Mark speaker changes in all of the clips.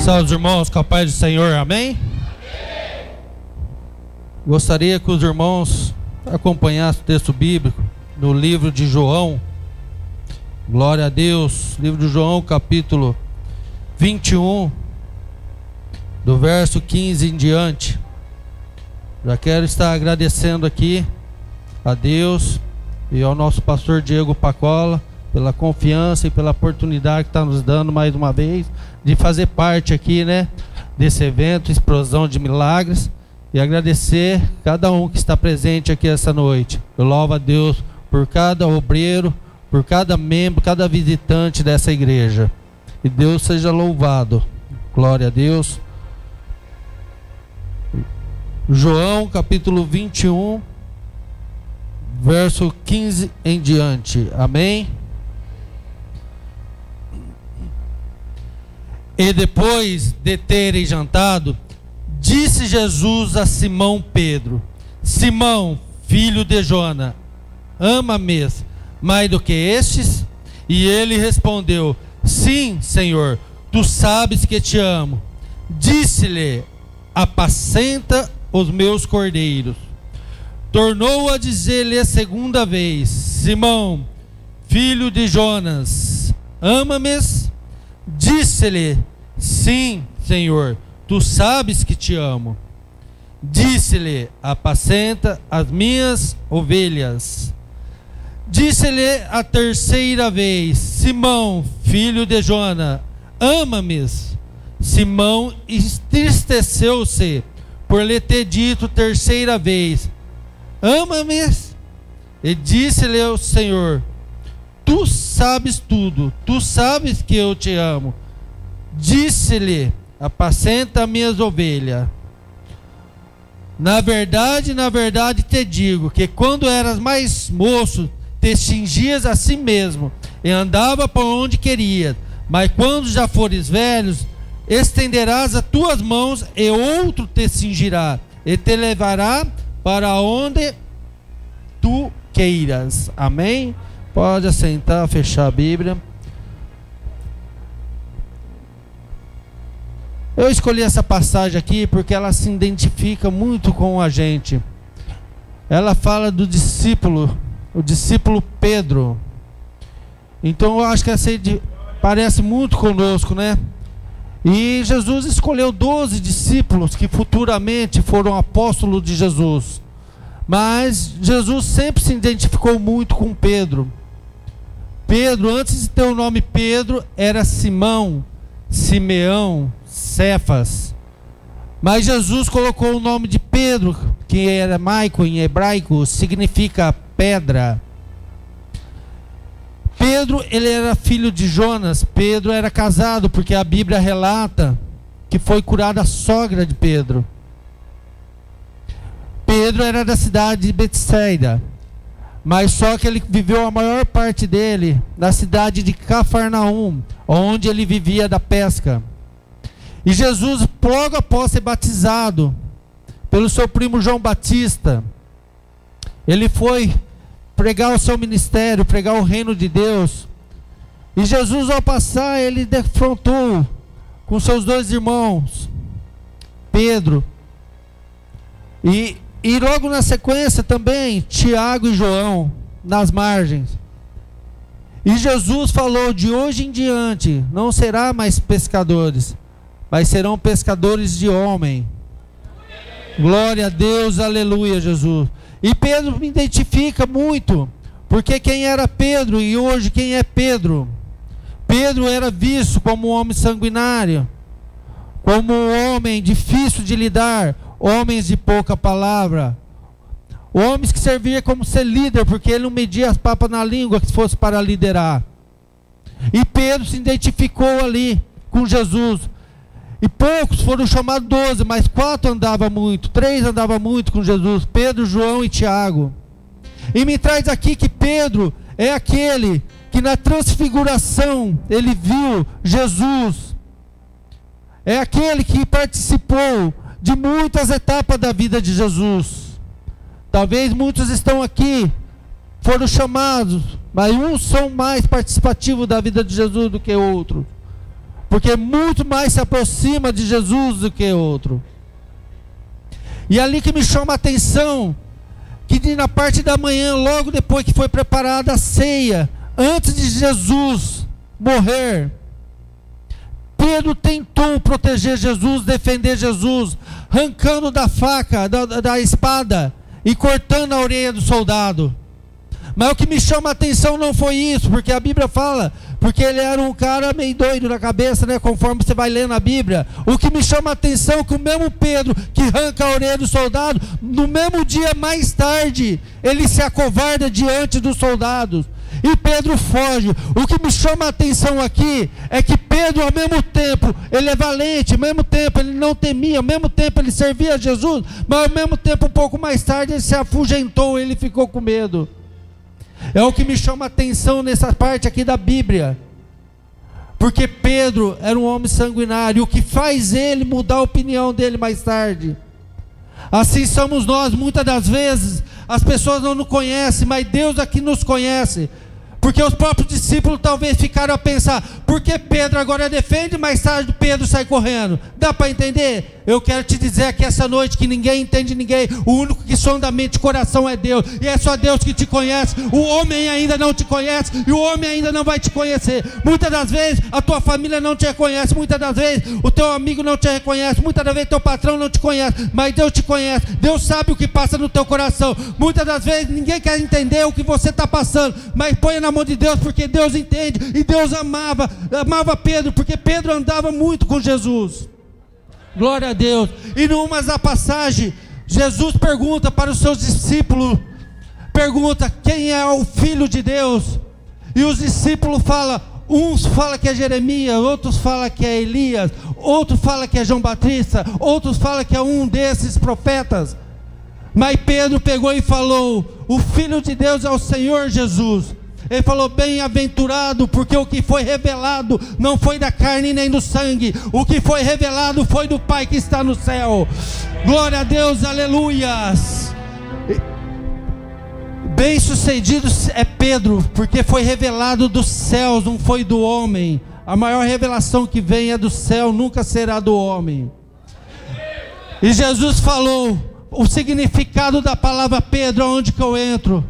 Speaker 1: Salve os irmãos, com a paz do Senhor, amém? Gostaria que os irmãos acompanhassem o texto bíblico no livro de João. Glória a Deus. Livro de João, capítulo 21, do verso 15 em diante. Já quero estar agradecendo aqui a Deus e ao nosso pastor Diego Pacola pela confiança e pela oportunidade que está nos dando mais uma vez de fazer parte aqui, desse evento, Explosão de Milagres, e agradecer cada um que está presente aqui essa noite. Eu louvo a Deus por cada obreiro, por cada membro, cada visitante dessa igreja. E Deus seja louvado. Glória a Deus. João capítulo 21, verso 15 em diante. Amém? E depois de terem jantado, disse Jesus a Simão Pedro: Simão, filho de Jona, ama-me mais do que estes? E ele respondeu: Sim, Senhor, tu sabes que te amo. Disse-lhe: apacenta os meus cordeiros. Tornou a dizer-lhe a segunda vez: Simão, filho de Jonas, ama-me? Disse-lhe: Sim, Senhor, tu sabes que te amo. Disse-lhe: apacenta as minhas ovelhas. Disse-lhe a terceira vez: Simão, filho de Jona, ama-me? Simão entristeceu-se por lhe ter dito terceira vez: ama-me? E disse-lhe o Senhor: tu sabes tudo, tu sabes que eu te amo. Disse-lhe: apacenta minhas ovelhas. Na verdade te digo que quando eras mais moço, te cingias a si mesmo e andava por onde querias. Mas quando já fores velhos, estenderás as tuas mãos e outro te cingirá e te levará para onde tu queiras. Amém? Pode assentar, fechar a Bíblia. Eu escolhi essa passagem aqui porque ela se identifica muito com a gente. Ela fala do discípulo, o discípulo Pedro. Então eu acho que essa parece muito conosco, E Jesus escolheu 12 discípulos que futuramente foram apóstolos de Jesus. Mas Jesus sempre se identificou muito com Pedro. Pedro, antes de ter o nome Pedro, era Simão, Simeão, Cefas. Mas Jesus colocou o nome de Pedro, que era aramaico, em hebraico, significa pedra. Pedro, ele era filho de Jonas. Pedro era casado, porque a Bíblia relata que foi curada a sogra de Pedro. Pedro era da cidade de Betsaida, mas só que ele viveu a maior parte dele na cidade de Cafarnaum, onde ele vivia da pesca. E Jesus, logo após ser batizado pelo seu primo João Batista, ele foi pregar o seu ministério, pregar o reino de Deus. E Jesus, ao passar, ele defrontou com seus dois irmãos, Pedro e logo na sequência também Tiago e João, nas margens. E Jesus falou: de hoje em diante não será mais pescadores, mas serão pescadores de homem. Glória a Deus, aleluia, Jesus. E Pedro me identifica muito, porque quem era Pedro e hoje quem é Pedro? Pedro era visto como um homem sanguinário, como um homem difícil de lidar, homens de pouca palavra, homens que serviam como ser líder, porque ele não media as papas na língua que fosse para liderar. E Pedro se identificou ali com Jesus. E poucos foram chamados 12, mas 4 andavam muito, 3 andavam muito com Jesus: Pedro, João e Tiago. E me traz aqui que Pedro é aquele que na transfiguração ele viu Jesus. É aquele que participou de muitas etapas da vida de Jesus. Talvez muitos estão aqui, foram chamados, mas uns são mais participativos da vida de Jesus do que outros. porque muito mais se aproxima de Jesus do que outro. E ali que me chama a atenção, que na parte da manhã, logo depois que foi preparada a ceia, antes de Jesus morrer, Pedro tentou proteger Jesus, defender Jesus, arrancando da faca, da espada e cortando a orelha do soldado. Mas o que me chama a atenção não foi isso, porque a Bíblia fala, porque ele era um cara meio doido na cabeça, né, conforme você vai ler na Bíblia. O que me chama a atenção é que o mesmo Pedro que arranca a orelha do soldado, no mesmo dia mais tarde, ele se acovarda diante dos soldados. E Pedro foge. O que me chama a atenção aqui é que Pedro, ao mesmo tempo, ele é valente, ao mesmo tempo ele não temia, ao mesmo tempo ele servia a Jesus, mas ao mesmo tempo, um pouco mais tarde, ele se afugentou, ele ficou com medo. É o que me chama a atenção nessa parte aqui da Bíblia, porque Pedro era um homem sanguinário, o que faz ele mudar a opinião dele mais tarde. Assim somos nós, muitas das vezes as pessoas não nos conhecem, mas Deus aqui nos conhece, porque os próprios discípulos talvez ficaram a pensar, por que Pedro agora defende, mais tarde Pedro sai correndo? Dá para entender? Eu quero te dizer aqui essa noite que ninguém entende ninguém, o único que sonda a mente e coração é Deus, e é só Deus que te conhece. O homem ainda não te conhece, e o homem ainda não vai te conhecer. Muitas das vezes a tua família não te reconhece, muitas das vezes o teu amigo não te reconhece, muitas das vezes teu patrão não te conhece, mas Deus te conhece, Deus sabe o que passa no teu coração. Muitas das vezes ninguém quer entender o que você está passando, mas põe na mão de Deus, porque Deus entende. E Deus amava Pedro, porque Pedro andava muito com Jesus. Glória a Deus. E numa da passagem, Jesus pergunta para os seus discípulos, pergunta quem é o Filho de Deus, e os discípulos falam, uns falam que é Jeremias, outros falam que é Elias, outros falam que é João Batista, outros falam que é um desses profetas. Mas Pedro pegou e falou, o Filho de Deus é o Senhor Jesus. Ele falou, bem-aventurado, porque o que foi revelado não foi da carne nem do sangue, o que foi revelado foi do Pai que está no céu. Glória a Deus, aleluias. Bem-sucedido é Pedro, porque foi revelado dos céus, não foi do homem. A maior revelação que vem é do céu, nunca será do homem. E Jesus falou o significado da palavra Pedro, aonde que eu entro?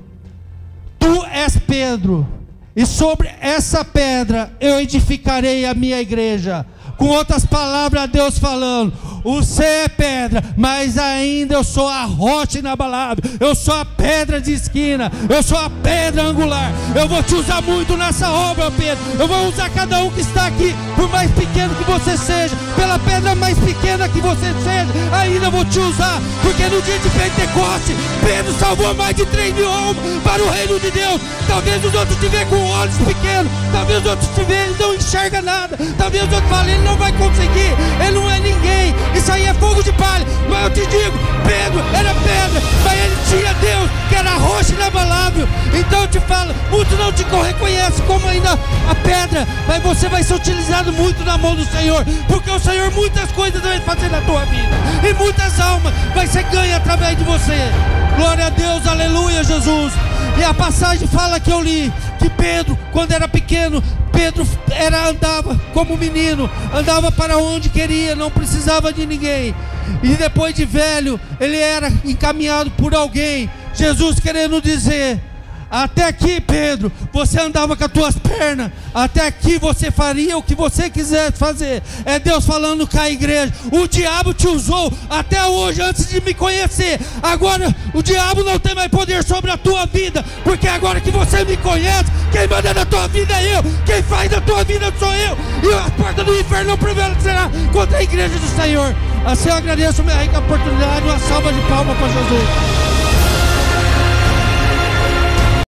Speaker 1: Tu és Pedro, e sobre essa pedra eu edificarei a minha igreja. Com outras palavras, Deus falando, você é pedra, mas ainda eu sou a rocha inabalável, eu sou a pedra de esquina, eu sou a pedra angular. Eu vou te usar muito nessa obra, Pedro. Eu vou usar cada um que está aqui, por mais pequeno que você seja, pela pedra mais pequena que você seja, ainda eu vou te usar, porque no dia de Pentecoste, Pedro salvou mais de 3 mil almas para o reino de Deus. Talvez os outros te vejam com olhos pequenos, talvez os outros te vejam e não enxerga nada, talvez os outros falem, ele não vai conseguir, ele não é ninguém, isso aí é fogo de palha. Mas eu te digo, Pedro era pedra, mas ele tinha Deus, que era a rocha inabalável. Então eu te falo, muitos não te reconhecem como ainda a pedra, mas você vai ser utilizado muito na mão do Senhor, porque o Senhor muitas coisas vai fazer na tua vida, e muitas almas vai ser ganha através de você. Glória a Deus, aleluia, Jesus. E a passagem fala que eu li, que Pedro, quando era pequeno, Pedro andava como menino, andava para onde queria, não precisava de ninguém. E depois de velho, ele era encaminhado por alguém. Jesus querendo dizer, até aqui, Pedro, você andava com as tuas pernas, até aqui você faria o que você quiser fazer. É Deus falando com a igreja. O diabo te usou até hoje, antes de me conhecer. Agora o diabo não tem mais poder sobre a tua vida, porque agora que você me conhece, quem manda na tua vida é eu, quem faz na tua vida sou eu, e as portas do inferno não prevalecerá contra a igreja do Senhor. Assim eu agradeço a minha rica oportunidade. Uma salva de palmas para Jesus.